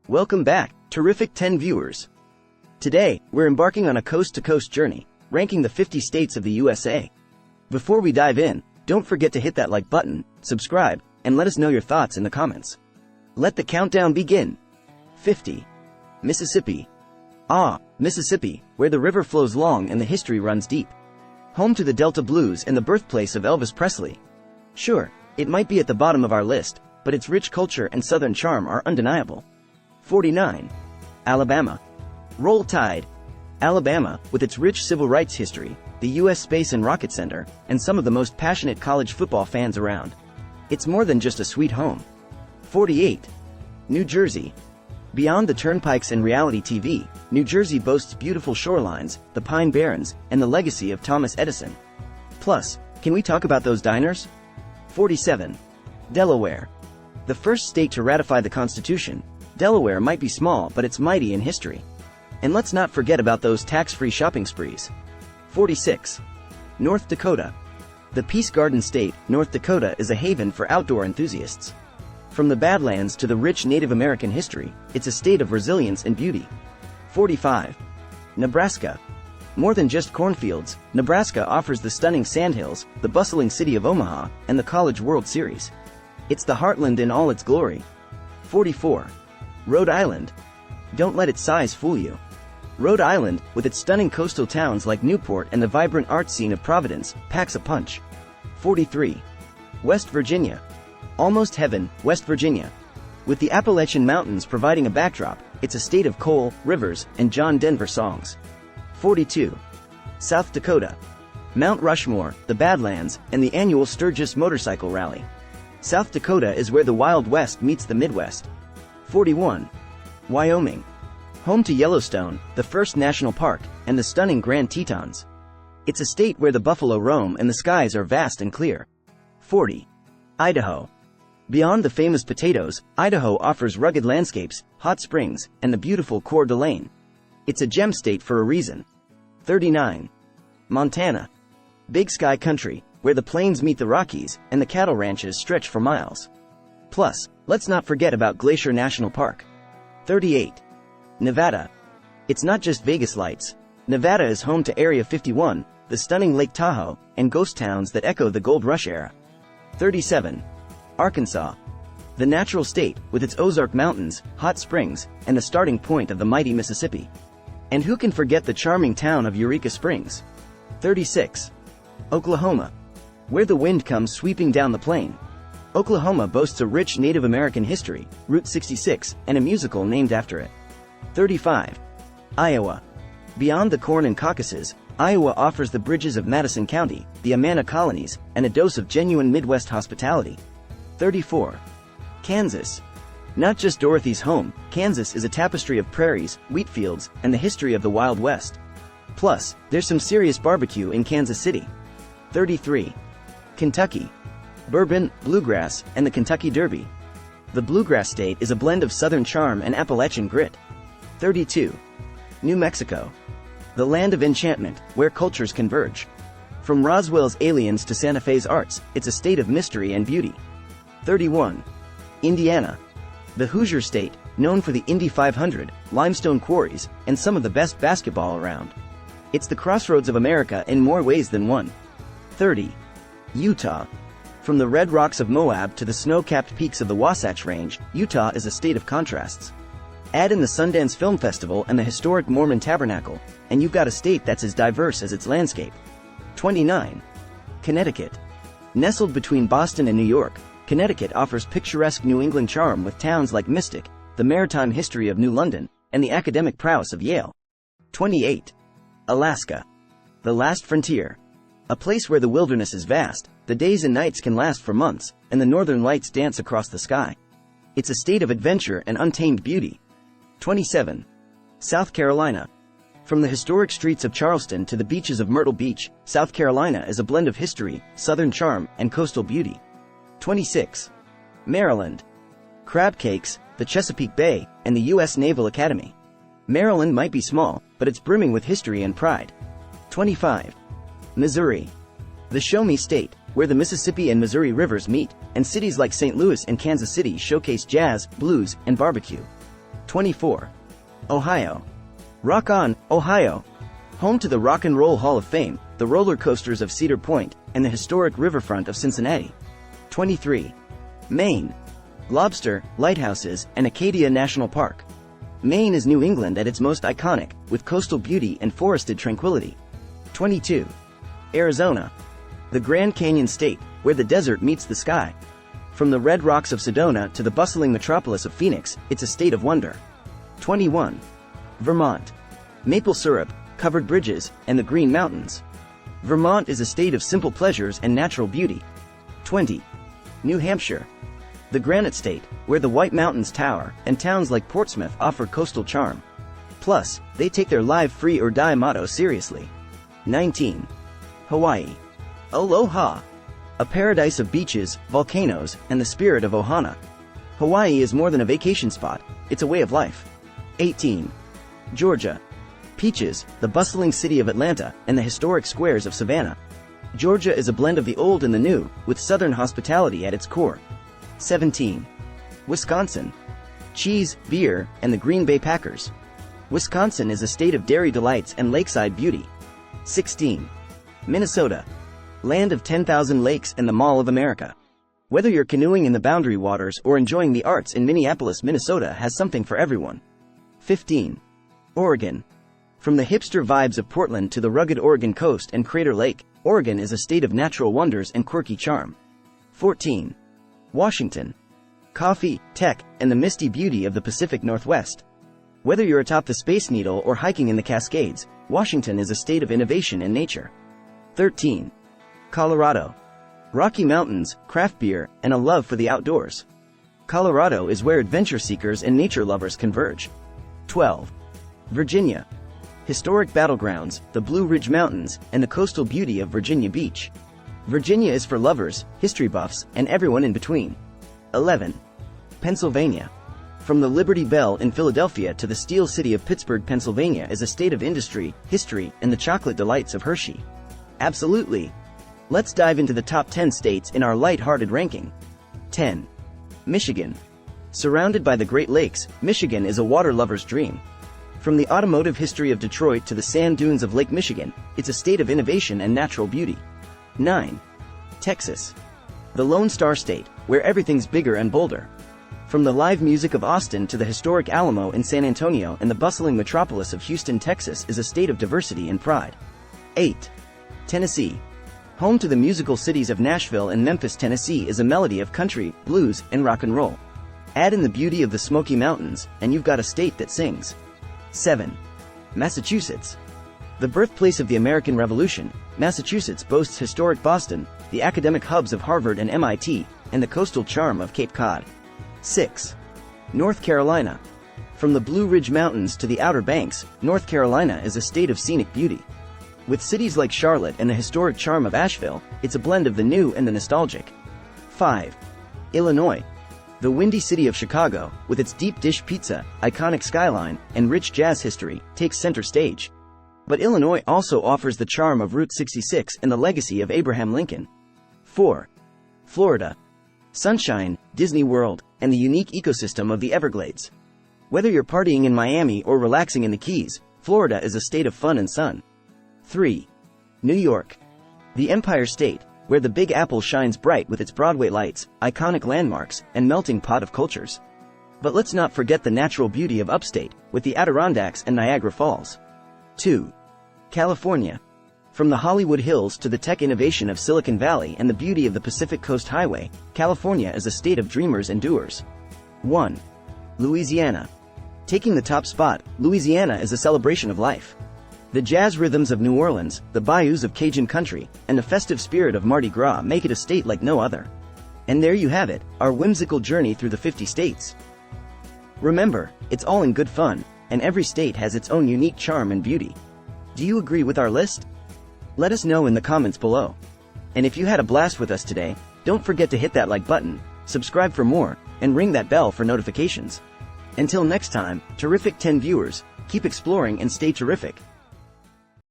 Welcome back, TerrificTen viewers. Today, we're embarking on a coast-to-coast journey, ranking the 50 states of the USA. Before we dive in, don't forget to hit that like button, subscribe, and let us know your thoughts in the comments. Let the countdown begin. 50. Mississippi. Mississippi, where the river flows long and the history runs deep. Home to the Delta Blues and the birthplace of Elvis Presley. Sure, it might be at the bottom of our list, but its rich culture and southern charm are undeniable. 49. Alabama. Roll Tide. Alabama, with its rich civil rights history, the U.S. Space and Rocket Center, and some of the most passionate college football fans around. It's more than just a sweet home. 48. New Jersey. Beyond the turnpikes and reality TV, New Jersey boasts beautiful shorelines, the Pine Barrens, and the legacy of Thomas Edison. Plus, can we talk about those diners? 47. Delaware. The first state to ratify the Constitution, Delaware might be small, but it's mighty in history. And let's not forget about those tax-free shopping sprees. 46. North Dakota. The Peace Garden state, North Dakota is a haven for outdoor enthusiasts. From the Badlands to the rich Native American history, it's a state of resilience and beauty. 45. Nebraska. More than just cornfields, Nebraska offers the stunning sandhills, the bustling city of Omaha, and the College World Series. It's the heartland in all its glory. 44. Rhode Island. Don't let its size fool you. Rhode Island, with its stunning coastal towns like Newport and the vibrant art scene of Providence, packs a punch. 43. West Virginia. Almost heaven, West Virginia. With the Appalachian Mountains providing a backdrop, it's a state of coal, rivers, and John Denver songs. 42. South Dakota. Mount Rushmore, the Badlands, and the annual Sturgis Motorcycle Rally. South Dakota is where the Wild West meets the Midwest. 41. Wyoming. Home to Yellowstone, the first national park, and the stunning Grand Tetons. It's a state where the buffalo roam and the skies are vast and clear. 40. Idaho. Beyond the famous potatoes, Idaho offers rugged landscapes, hot springs, and the beautiful Coeur d'Alene. It's a gem state for a reason. 39. Montana. Big sky country, where the plains meet the Rockies, and the cattle ranches stretch for miles. Plus, let's not forget about Glacier National Park. 38. Nevada. It's not just Vegas lights. Nevada is home to Area 51, the stunning Lake Tahoe, and ghost towns that echo the Gold Rush era. 37. Arkansas. The natural state, with its Ozark Mountains, hot springs, and the starting point of the mighty Mississippi. And who can forget the charming town of Eureka Springs? 36. Oklahoma. Where the wind comes sweeping down the plain. Oklahoma boasts a rich Native American history, Route 66, and a musical named after it. 35. Iowa. Beyond the corn and caucuses, Iowa offers the bridges of Madison County, the Amana colonies, and a dose of genuine Midwest hospitality. 34. Kansas. Not just Dorothy's home, Kansas is a tapestry of prairies, wheat fields, and the history of the Wild West. Plus, there's some serious barbecue in Kansas City. 33. Kentucky. Bourbon, bluegrass, and the Kentucky Derby. The Bluegrass State is a blend of Southern charm and Appalachian grit. 32. New Mexico. The land of enchantment, where cultures converge. From Roswell's aliens to Santa Fe's arts, it's a state of mystery and beauty. 31. Indiana. The Hoosier State, known for the Indy 500, limestone quarries, and some of the best basketball around. It's the crossroads of America in more ways than one. 30. Utah. From the red rocks of Moab to the snow-capped peaks of the Wasatch Range, Utah is a state of contrasts. Add in the Sundance Film Festival and the historic Mormon Tabernacle, and you've got a state that's as diverse as its landscape. 29. Connecticut. Nestled between Boston and New York, Connecticut offers picturesque New England charm with towns like Mystic, the maritime history of New London, and the academic prowess of Yale. 28. Alaska. The last frontier. A place where the wilderness is vast, the days and nights can last for months, and the northern lights dance across the sky. It's a state of adventure and untamed beauty. 27. South Carolina. From the historic streets of Charleston to the beaches of Myrtle Beach, South Carolina is a blend of history, southern charm, and coastal beauty. 26. Maryland. Crab cakes, the Chesapeake Bay, and the U.S. Naval Academy. Maryland might be small, but it's brimming with history and pride. 25. Missouri. The Show Me State, where the Mississippi and Missouri rivers meet, and cities like St. Louis and Kansas City showcase jazz, blues, and barbecue. 24. Ohio. Rock on, Ohio. Home to the Rock and Roll Hall of Fame, the roller coasters of Cedar Point, and the historic riverfront of Cincinnati. 23. Maine. Lobster, lighthouses, and Acadia National Park. Maine is New England at its most iconic, with coastal beauty and forested tranquility. 22. Arizona. The Grand Canyon State, where the desert meets the sky. From the red rocks of Sedona to the bustling metropolis of Phoenix, it's a state of wonder. 21. Vermont. Maple syrup, covered bridges, and the Green Mountains. Vermont is a state of simple pleasures and natural beauty. 20. New Hampshire. The Granite State, where the White Mountains tower, and towns like Portsmouth offer coastal charm. Plus, they take their live free or die motto seriously. 19. Hawaii. Aloha. A paradise of beaches, volcanoes, and the spirit of Ohana. Hawaii is more than a vacation spot, it's a way of life. 18. Georgia. Peaches, the bustling city of Atlanta, and the historic squares of Savannah. Georgia is a blend of the old and the new, with Southern hospitality at its core. 17. Wisconsin. Cheese, beer, and the Green Bay Packers. Wisconsin is a state of dairy delights and lakeside beauty. 16. Minnesota. Land of 10,000 lakes and the Mall of America. Whether you're canoeing in the Boundary Waters or enjoying the arts in Minneapolis, Minnesota has something for everyone. 15. Oregon. From the hipster vibes of Portland to the rugged Oregon coast and Crater Lake, Oregon is a state of natural wonders and quirky charm. 14. Washington. Coffee, tech, and the misty beauty of the Pacific Northwest. Whether you're atop the Space Needle or hiking in the Cascades, Washington is a state of innovation and nature. 13. Colorado. Rocky Mountains, craft beer, and a love for the outdoors. Colorado is where adventure seekers and nature lovers converge. 12. Virginia. Historic battlegrounds, the Blue Ridge Mountains, and the coastal beauty of Virginia Beach. Virginia is for lovers, history buffs, and everyone in between. 11. Pennsylvania. From the Liberty Bell in Philadelphia to the Steel City of Pittsburgh, Pennsylvania is a state of industry, history, and the chocolate delights of Hershey. Absolutely. Let's dive into the top 10 states in our light-hearted ranking. 10. Michigan. Surrounded by the Great Lakes, Michigan is a water lover's dream. From the automotive history of Detroit to the sand dunes of Lake Michigan, it's a state of innovation and natural beauty. 9. Texas. The Lone Star State, where everything's bigger and bolder. From the live music of Austin to the historic Alamo in San Antonio and the bustling metropolis of Houston, Texas is a state of diversity and pride. 8. Tennessee. Home to the musical cities of Nashville and Memphis, Tennessee is a melody of country, blues, and rock and roll. Add in the beauty of the Smoky Mountains, and you've got a state that sings. 7. Massachusetts. The birthplace of the American Revolution, Massachusetts boasts historic Boston, the academic hubs of Harvard and MIT, and the coastal charm of Cape Cod. 6. North Carolina. From the Blue Ridge Mountains to the Outer Banks, North Carolina is a state of scenic beauty. With cities like Charlotte and the historic charm of Asheville, it's a blend of the new and the nostalgic. 5. Illinois. The windy city of Chicago, with its deep dish pizza, iconic skyline, and rich jazz history, takes center stage. But Illinois also offers the charm of Route 66 and the legacy of Abraham Lincoln. 4. Florida. Sunshine, Disney World, and the unique ecosystem of the Everglades. Whether you're partying in Miami or relaxing in the Keys, Florida is a state of fun and sun. 3. New York. The Empire State, where the Big Apple shines bright with its Broadway lights, iconic landmarks, and melting pot of cultures. But let's not forget the natural beauty of upstate, with the Adirondacks and Niagara Falls. 2. California. From the Hollywood Hills to the tech innovation of Silicon Valley and the beauty of the Pacific Coast Highway, California is a state of dreamers and doers. 1. Louisiana. Taking the top spot, Louisiana is a celebration of life. The jazz rhythms of New Orleans, the bayous of Cajun country, and the festive spirit of Mardi Gras make it a state like no other. And there you have it, our whimsical journey through the 50 states. Remember, it's all in good fun, and every state has its own unique charm and beauty. Do you agree with our list? Let us know in the comments below. And if you had a blast with us today, don't forget to hit that like button, subscribe for more, and ring that bell for notifications. Until next time, TerrificTen viewers, keep exploring and stay terrific.